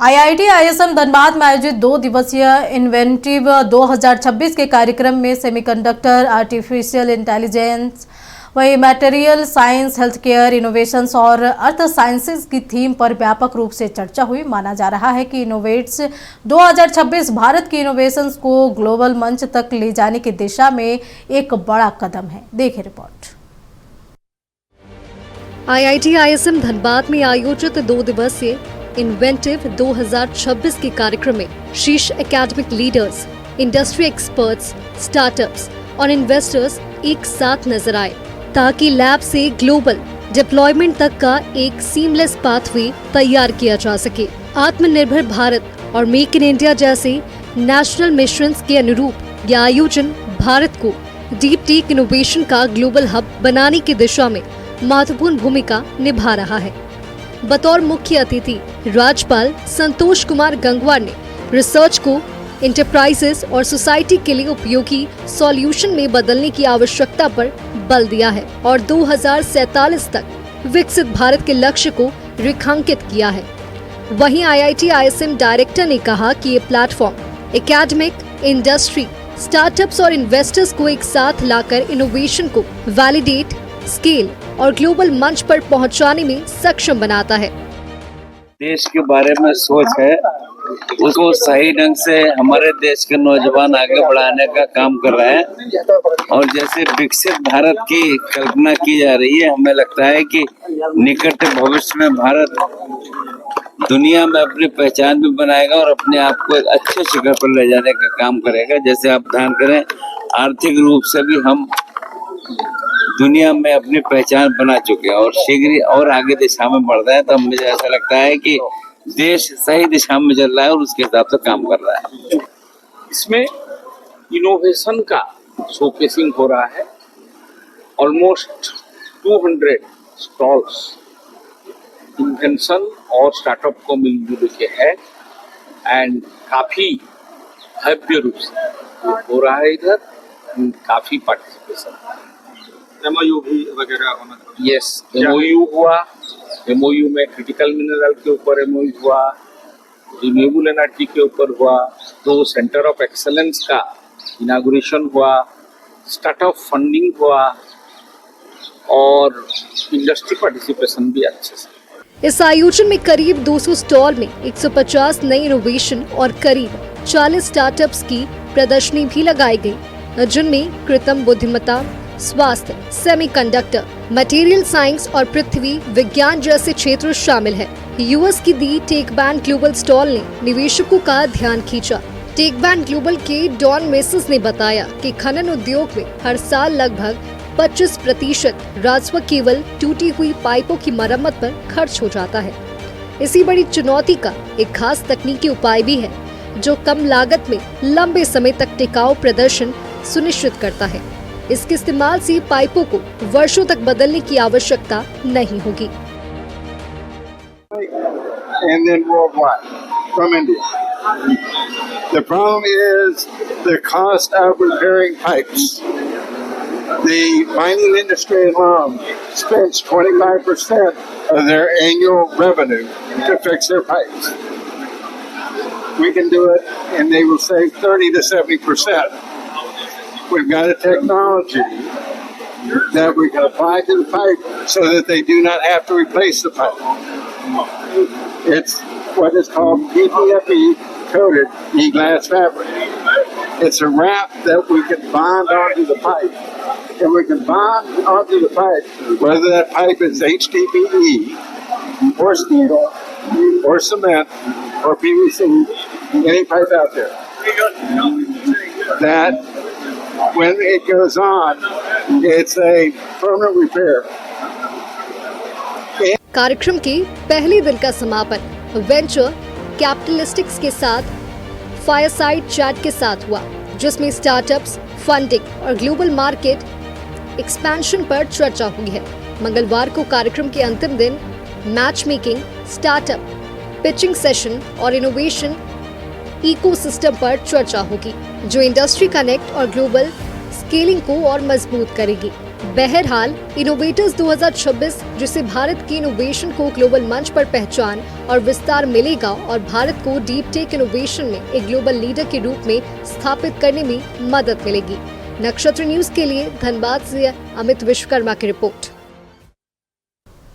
IIT ISM Dhanbad में आयोजित 2 दिवसीय इन्वेंटिव 2026 के कार्यक्रम में सेमीकंडक्टर, आर्टिफिशियल इंटेलिजेंस, वही material science, health care, innovations और अर्थ साइंसेज की थीम पर व्यापक रूप से चर्चा हुई। माना जा रहा है कि इनोवेट्स 2026 भारत की इनोवेशंस को ग्लोबल मंच तक ले जाने की दिशा में एक बड़ा कदम है। देखिए रिपोर्ट। आईआईटी आईएसएम धनबाद में आयोजित 2 दिवसीय इन्वेंटिव 2026 के कार्यक्रम में शीर्ष academic leaders, industry experts, startups और इन्वेस्टर्स एक साथ नजर आए ताकि लैब से ग्लोबल डिप्लॉयमेंट तक का एक सीमलेस पाथवे तैयार किया जा सके। आत्मनिर्भर भारत और मेक इन इंडिया जैसे नेशनल मिशंस के अनुरूप यह आयोजन भारत को डीप टेक इनोवेशन का ग्लोबल हब बनाने की दिशा में महत्वपूर्ण भूमिका निभा रहा है। बतौर मुख्य अतिथि राज्यपाल संतोष कुमार गंगवार ने रिसर्च को इंटरप्राइजेस और सोसाइटी के लिए उपयोगी सॉल्यूशन में बदलने की आवश्यकता पर बल दिया है और 2047 तक विकसित भारत के लक्ष्य को रेखांकित किया है। वहीं आईआईटी आईएसएम डायरेक्टर ने कहा कि ये प्लेटफॉर्म एकेडमिक, इंडस्ट्री, स्टार्टअप्स और इन्वेस्टर्स को एक साथ लाकर इनोवेशन को वैलिडेट, स्केल और ग्लोबल मंच पर पहुंचाने में सक्षम बनाता है। देश के बारे में सोच है, उसको सही ढंग से हमारे देश के नौजवान आगे बढ़ाने का काम कर रहे हैं और जैसे विकसित भारत की कल्पना की जा रही है, हमें लगता है कि निकट भविष्य में भारत दुनिया में अपनी पहचान भी बनाएगा और अपने आप को एक अच्छे शिखर पर ले जाने का काम करेगा। जैसे आप ध्यान करें, आर्थिक रूप से भी हम दुनिया में अपनी पहचान बना चुके हैं और शीघ्र और आगे दिशा में बढ़ रहे हैं। तो मुझे ऐसा लगता है कि देश सही दिशा में चल रहा है और उसके हिसाब से काम कर रहा है। इसमें इनोवेशन का शोकेसिंग हो रहा है। ऑलमोस्ट 200 स्टॉल्स इन्वेंशन और स्टार्टअप को मिलजुल के है एंड काफी भव्य रूप से हो रहा है। इधर काफी पार्टिसिपेशन, एमओयू भी वगैरह होना था। यस, एमओयू हुआ। एमओयू में क्रिटिकल मिनरल के ऊपर एमओयू हुआ, रिन्यूएबल एनर्जी के ऊपर हुआ, तो सेंटर ऑफ एक्सेलेंस का इनागुरेशन हुआ, स्टार्टअप फंडिंग हुआ और इंडस्ट्री पार्टिसिपेशन भी अच्छे से। इस आयोजन में करीब 200 स्टॉल में 150 नई इनोवेशन और करीब 40 स्टार्टअप्स की प्रदर्शनी भी लगाई गई, जिनमें कृत्रिम बुद्धिमत्ता, स्वास्थ्य, सेमीकंडक्टर, मटेरियल साइंस और पृथ्वी विज्ञान जैसे क्षेत्र शामिल है। यूएस की दी टेकबैंड ग्लोबल स्टॉल ने निवेशकों का ध्यान खींचा। टेकबैंड ग्लोबल के डॉन मेसिस ने बताया कि खनन उद्योग में हर साल लगभग 25% राजस्व केवल टूटी हुई पाइपों की मरम्मत पर खर्च हो जाता है। इसी बड़ी चुनौती का एक खास तकनीकी उपाय भी है जो कम लागत में लंबे समय तक टिकाऊ प्रदर्शन सुनिश्चित करता है। इसके इस्तेमाल से पाइपों को वर्षों तक बदलने की आवश्यकता नहीं होगी। And then worldwide from India. The problem is the cost of repairing pipes. The mining industry alone spends 25% of their annual revenue to fix their pipes. We can do it, and they will save 30 to 70%. We've got a technology that we can apply to the pipe so that they do not have to replace the pipe. It's what is called PTFE coated e-glass fabric. It's a wrap that we can bond onto the pipe. And we can bond onto the pipe, whether that pipe is HDPE or steel or cement or PVC, any pipe out there. That when it goes on, it's a permanent repair. कार्यक्रम के पहले दिन का समापन venture कैपिटलिस्टिक्स के साथ fireside chat के साथ हुआ, जिसमें स्टार्टअप्स, फंडिंग और ग्लोबल मार्केट एक्सपेंशन पर चर्चा हुई है। मंगलवार को कार्यक्रम के अंतिम दिन match making, startup, pitching session और इनोवेशन इकोसिस्टम पर चर्चा होगी, जो इंडस्ट्री कनेक्ट और ग्लोबल स्केलिंग को और मजबूत करेगी। बहरहाल इनोवेटर्स 2026 जिससे भारत के इनोवेशन को ग्लोबल मंच पर पहचान और विस्तार मिलेगा और भारत को डीप टेक इनोवेशन में एक ग्लोबल लीडर के रूप में स्थापित करने में मदद मिलेगी। नक्षत्र न्यूज के लिए धनबाद से अमित विश्वकर्मा की रिपोर्ट।